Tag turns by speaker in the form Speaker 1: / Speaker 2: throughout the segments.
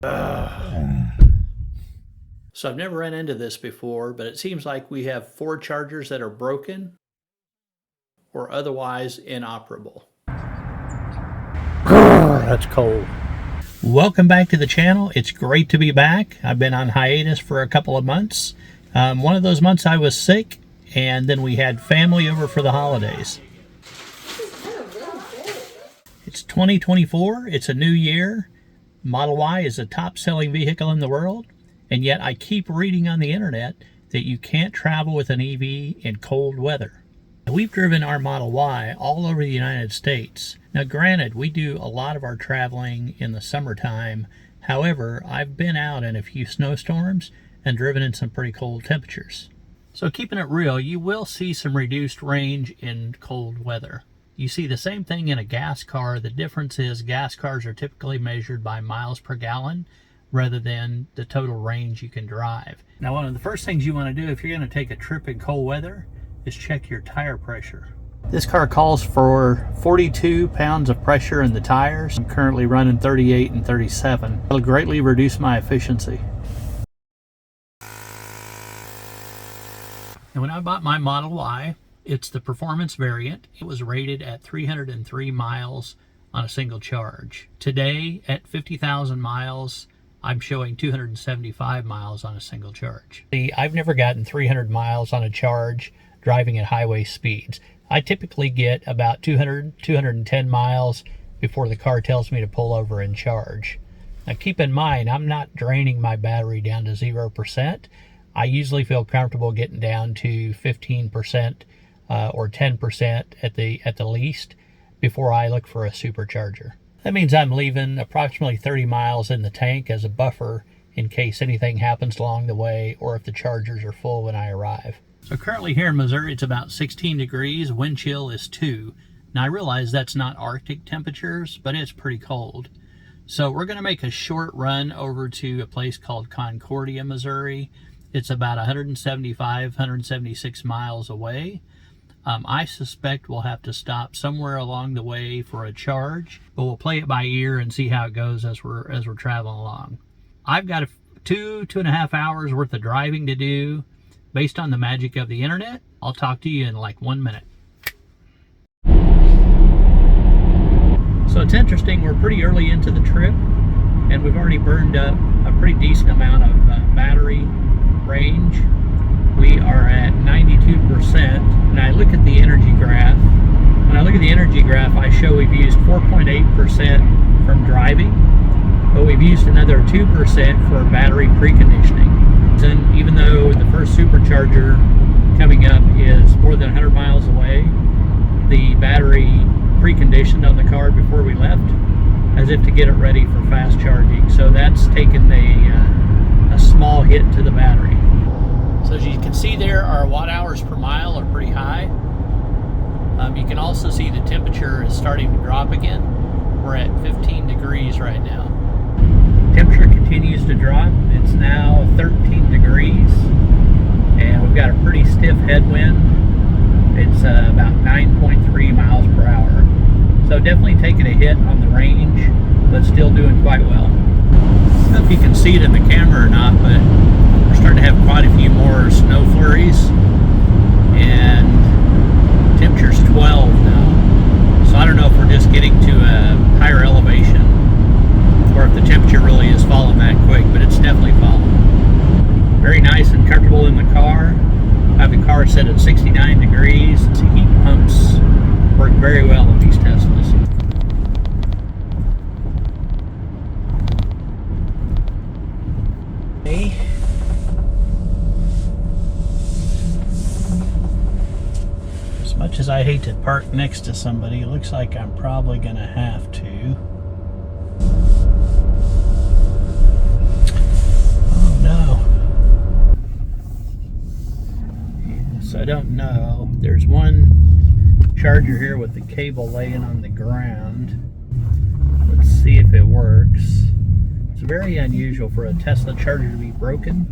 Speaker 1: So I've never run into this before, but it seems like we have 4 chargers that are broken or otherwise inoperable.
Speaker 2: That's cold.
Speaker 1: Welcome back to the channel. It's great to be back. I've been on hiatus for a couple of months. One of those months I was sick, and then we had family over for the holidays. It's 2024. It's a new year. Model Y is the top-selling vehicle in the world, and yet I keep reading on the internet that you can't travel with an EV in cold weather. We've driven our Model Y all over the United States. Now granted, we do a lot of our traveling in the summertime. However, I've been out in a few snowstorms and driven in some pretty cold temperatures. So keeping it real, you will see some reduced range in cold weather. You see the same thing in a gas car. The difference is gas cars are typically measured by miles per gallon rather than the total range you can drive. Now, one of the first things you want to do if you're going to take a trip in cold weather is check your tire pressure. This car calls for 42 pounds of pressure in the tires. I'm currently running 38 and 37. It'll greatly reduce my efficiency. And when I bought my Model Y, it's the performance variant. It was rated at 303 miles on a single charge. Today, at 50,000 miles, I'm showing 275 miles on a single charge. See, I've never gotten 300 miles on a charge driving at highway speeds. I typically get about 210 miles before the car tells me to pull over and charge. Now keep in mind, I'm not draining my battery down to 0%. I usually feel comfortable getting down to 15% or 10% at the least before I look for a supercharger. That means I'm leaving approximately 30 miles in the tank as a buffer in case anything happens along the way or if the chargers are full when I arrive. So currently here in Missouri, it's about 16 degrees, wind chill is 2. Now I realize that's not Arctic temperatures, but it's pretty cold. So we're going to make a short run over to a place called Concordia, Missouri. It's about 176 miles away. I suspect we'll have to stop somewhere along the way for a charge, but we'll play it by ear and see how it goes as we're traveling along. I've got 2.5 hours worth of driving to do. Based on the magic of the internet, I'll talk to you in like 1 minute. So it's interesting, we're pretty early into the trip, and we've already burned up a pretty decent amount of battery range. We are at 92%, and I look at the energy graph. When I look at the energy graph, I show we've used 4.8% from driving, but we've used another 2% for battery preconditioning. And even though the first supercharger coming up is more than 100 miles away, the battery preconditioned on the car before we left as if to get it ready for fast charging. So that's taken a small hit to the battery. So as you can see there, our watt hours per mile are pretty high. You can also see the temperature is starting to drop again. We're at 15 degrees right now. Temperature continues to drop. It's now 13 degrees, and we've got a pretty stiff headwind. It's about 9.3 miles per hour. So definitely taking a hit on the range, but still doing quite well. I don't know if you can see it in the camera or not, but we're starting to have quite a few more snow flurries, and temperature's 12 now. So I don't know if we're just getting to a higher elevation or if the temperature really is falling that quick, but it's definitely falling. Very nice and comfortable in the car. I have the car set at 69 degrees. The heat pumps work very well in these Teslas. Hey. As much as I hate to park next to somebody, it looks like I'm probably going to have to. I don't know. There's one charger here with the cable laying on the ground. Let's see if it works. It's very unusual for a Tesla charger to be broken,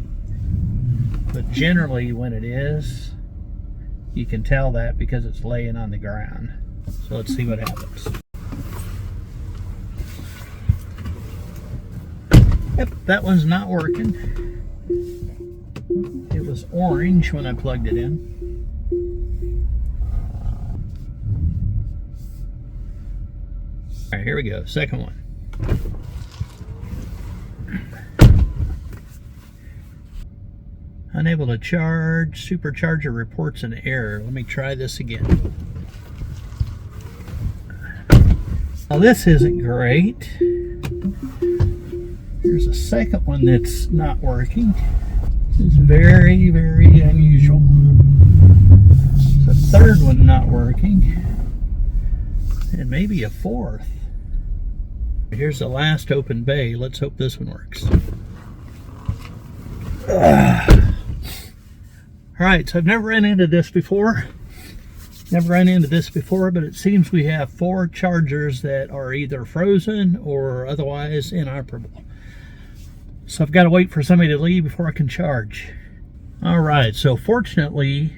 Speaker 1: but generally when it is, you can tell that because it's laying on the ground. So let's see what happens. Yep, that one's not working. It was orange when I plugged it in. All right, here we go. Second one. Unable to charge. Supercharger reports an error. Let me try this again. Now this isn't great. Here's a second one that's not working. This is very, very unusual. There's a third one not working. And maybe a fourth. Here's the last open bay. Let's hope this one works. Alright, so I've never run into this before. But it seems we have 4 chargers that are either frozen or otherwise inoperable. So I've got to wait for somebody to leave before I can charge. Alright, so fortunately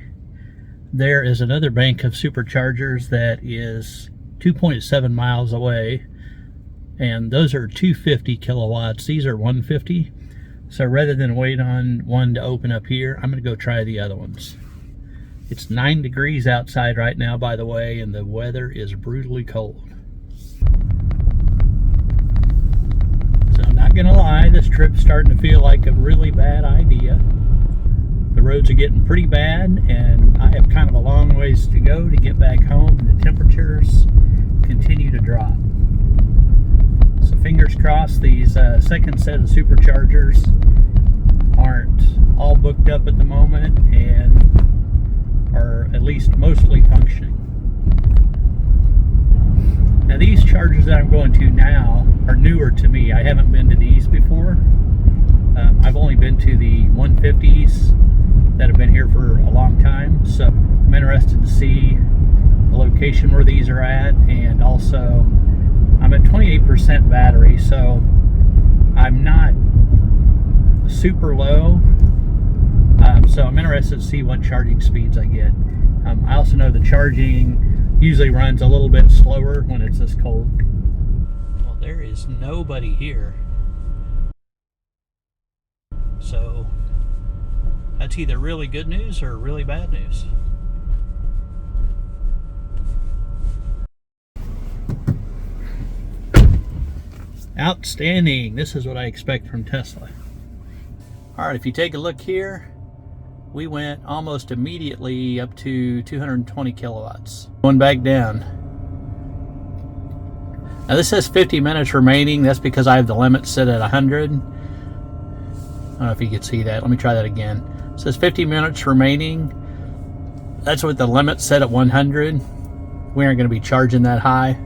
Speaker 1: there is another bank of superchargers that is 2.7 miles away, and those are 250 kilowatts. These are 150. So rather than wait on one to open up here, I'm going to go try the other ones. It's 9 degrees outside right now, by the way, and the weather is brutally cold. So I'm not gonna lie, this trip's starting to feel like a really bad idea. The roads are getting pretty bad, and I have kind of a long ways to go to get back home, and the temperatures continue to drop. So fingers crossed these second set of superchargers aren't all booked up at the moment and are at least mostly functioning. Now these chargers that I'm going to now are newer to me. I haven't been to these before. I've only been to the 150s that have been here for a long time, so I'm interested to see the location where these are at, and also I'm at 28% battery, so I'm not super low. So I'm interested to see what charging speeds I get. I also know the charging usually runs a little bit slower when it's this cold. Well, there is nobody here. So that's either really good news or really bad news. Outstanding. This is what I expect from Tesla. All right, if you take a look here, we went almost immediately up to 220 kilowatts. Going back down. Now this says 50 minutes remaining. That's because I have the limit set at 100. I don't know if you can see that. Let me try that again. It says 50 minutes remaining. That's with the limit set at 100. We aren't going to be charging that high.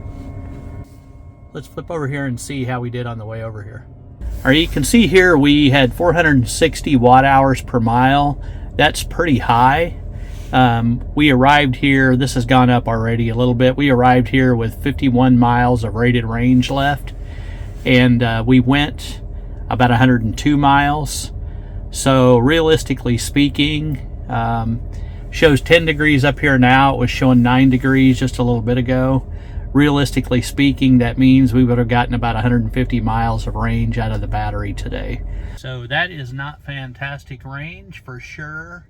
Speaker 1: Let's flip over here and see how we did on the way over here. All right, you can see here we had 460 watt hours per mile. That's pretty high. We arrived here, this has gone up already a little bit. We arrived here with 51 miles of rated range left, and we went about 102 miles. So realistically speaking, shows 10 degrees up here now. It was showing 9 degrees just a little bit ago. Realistically speaking, that means we would have gotten about 150 miles of range out of the battery today. So that is not fantastic range for sure.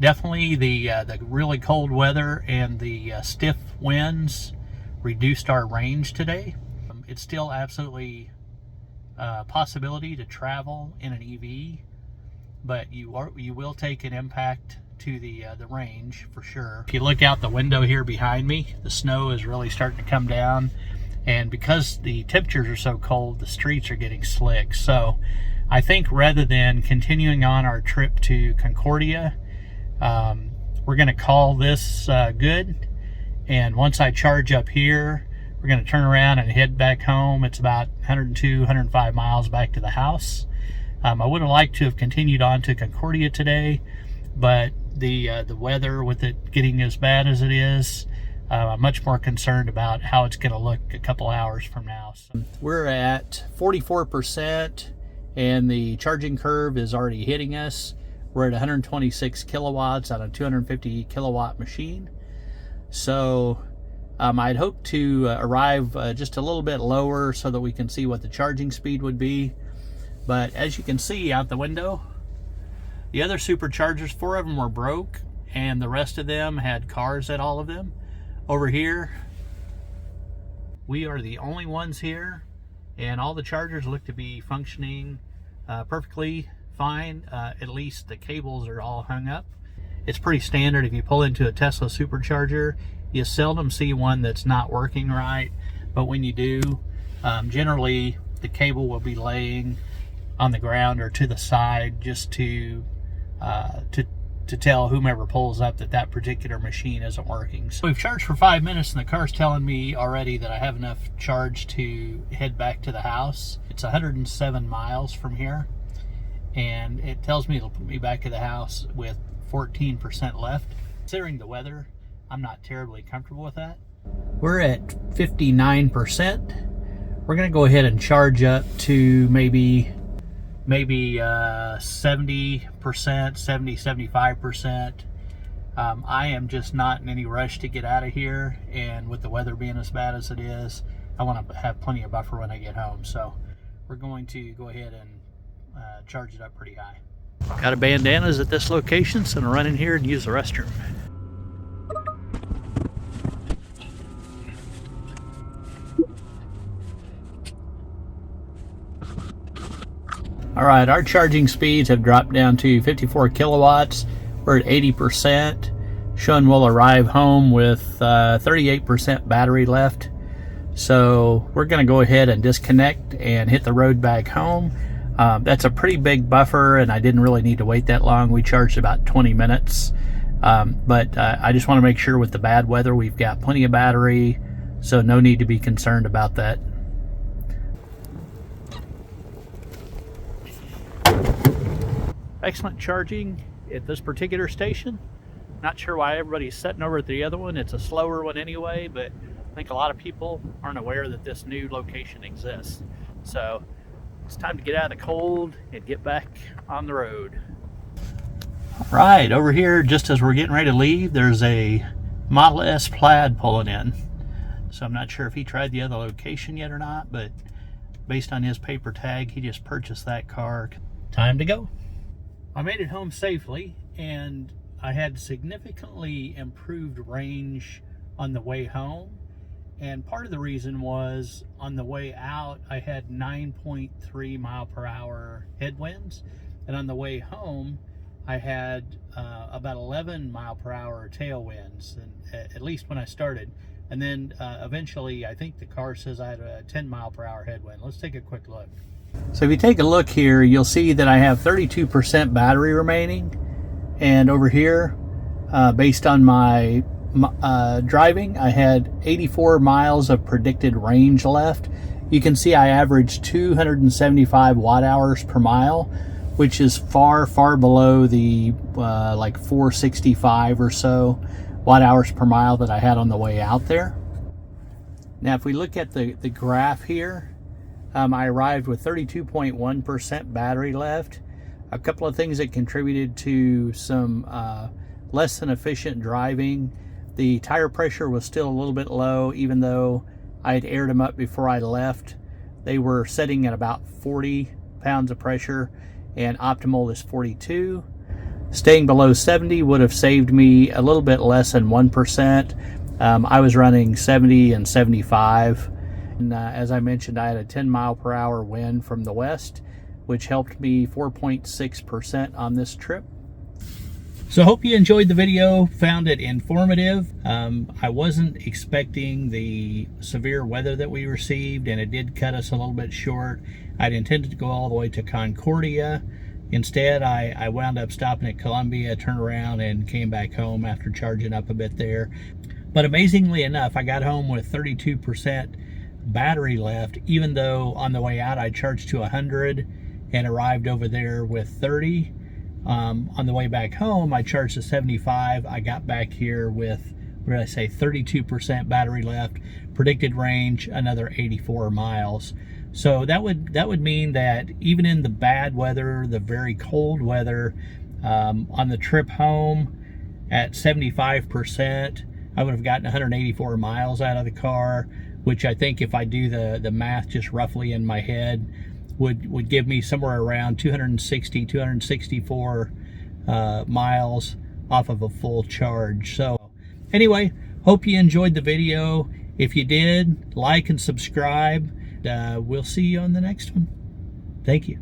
Speaker 1: Definitely the really cold weather and the stiff winds reduced our range today. It's still absolutely a possibility to travel in an EV, but you will take an impact to the range for sure. If you look out the window here behind me, the snow is really starting to come down, and because the temperatures are so cold, the streets are getting slick. So I think rather than continuing on our trip to Concordia, we're going to call this good, and once I charge up here, we're going to turn around and head back home. It's about 102, 105 miles back to the house. I would have liked to have continued on to Concordia today, but the weather, with it getting as bad as it is, I'm much more concerned about how it's going to look a couple hours from now. So we're at 44%, and the charging curve is already hitting us. We're at 126 kilowatts on a 250 kilowatt machine. So I'd hope to arrive just a little bit lower so that we can see what the charging speed would be. But as you can see out the window, the other superchargers, 4 of them were broke, and the rest of them had cars at all of them. Over here, we are the only ones here, and all the chargers look to be functioning perfectly fine. At least the cables are all hung up. It's pretty standard. If you pull into a Tesla supercharger, you seldom see one that's not working right, but when you do, generally the cable will be laying on the ground or to the side, just to tell whomever pulls up that that particular machine isn't working. So we've charged for 5 minutes, and the car's telling me already that I have enough charge to head back to the house. It's 107 miles from here, and it tells me it'll put me back to the house with 14% left. Considering the weather, I'm not terribly comfortable with that. We're at 59%. We're gonna go ahead and charge up to maybe 70%, 75%. I am just not in any rush to get out of here, and with the weather being as bad as it is, I want to have plenty of buffer when I get home. So we're going to go ahead and charge it up pretty high. Got a bandanas at this location, so I'm gonna run in here and use the restroom. All right, our charging speeds have dropped down to 54 kilowatts. We're at 80%, showing we'll arrive home with 38% battery left. So we're gonna go ahead and disconnect and hit the road back home. That's a pretty big buffer, and I didn't really need to wait that long. We charged about 20 minutes. But I just wanna make sure with the bad weather, we've got plenty of battery, so no need to be concerned about that. Excellent charging at this particular station. Not sure why everybody's sitting over at the other one. It's a slower one anyway, but I think a lot of people aren't aware that this new location exists. So it's time to get out of the cold and get back on the road. All right, over here, just as we're getting ready to leave, there's a Model S Plaid pulling in. So I'm not sure if he tried the other location yet or not, but based on his paper tag, he just purchased that car. Time to go. I made it home safely, and I had significantly improved range on the way home. And part of the reason was on the way out, I had 9.3 mile per hour headwinds. And on the way home, I had about 11 mile per hour tailwinds, and at least when I started. And then eventually, I think the car says I had a 10 mile per hour headwind. Let's take a quick look. So if you take a look here, you'll see that I have 32% battery remaining. And over here, based on my driving, I had 84 miles of predicted range left. You can see I averaged 275 watt hours per mile, which is far, far below the like 465 or so watt hours per mile that I had on the way out there. Now, if we look at the graph here, I arrived with 32.1% battery left. A couple of things that contributed to some less than efficient driving. The tire pressure was still a little bit low, even though I had aired them up before I left. They were setting at about 40 pounds of pressure, and optimal is 42. Staying below 70 would have saved me a little bit less than 1%. I was running 70 and 75. And as I mentioned, I had a 10 mile per hour wind from the west, which helped me 4.6% on this trip. So I hope you enjoyed the video, found it informative. I wasn't expecting the severe weather that we received, and it did cut us a little bit short. I'd intended to go all the way to Concordia. Instead, I wound up stopping at Columbia, turned around, and came back home after charging up a bit there. But amazingly enough, I got home with 32% battery left, even though on the way out I charged to 100 and arrived over there with 30. On the way back home, I charged to 75. I got back here with, what did I say, 32% battery left. Predicted range, another 84 miles. So that would mean that even in the bad weather, the very cold weather, on the trip home at 75%, I would have gotten 184 miles out of the car, which I think if I do the math just roughly in my head, would give me somewhere around 264 miles off of a full charge. So anyway, hope you enjoyed the video. If you did, like and subscribe. We'll see you on the next one. Thank you.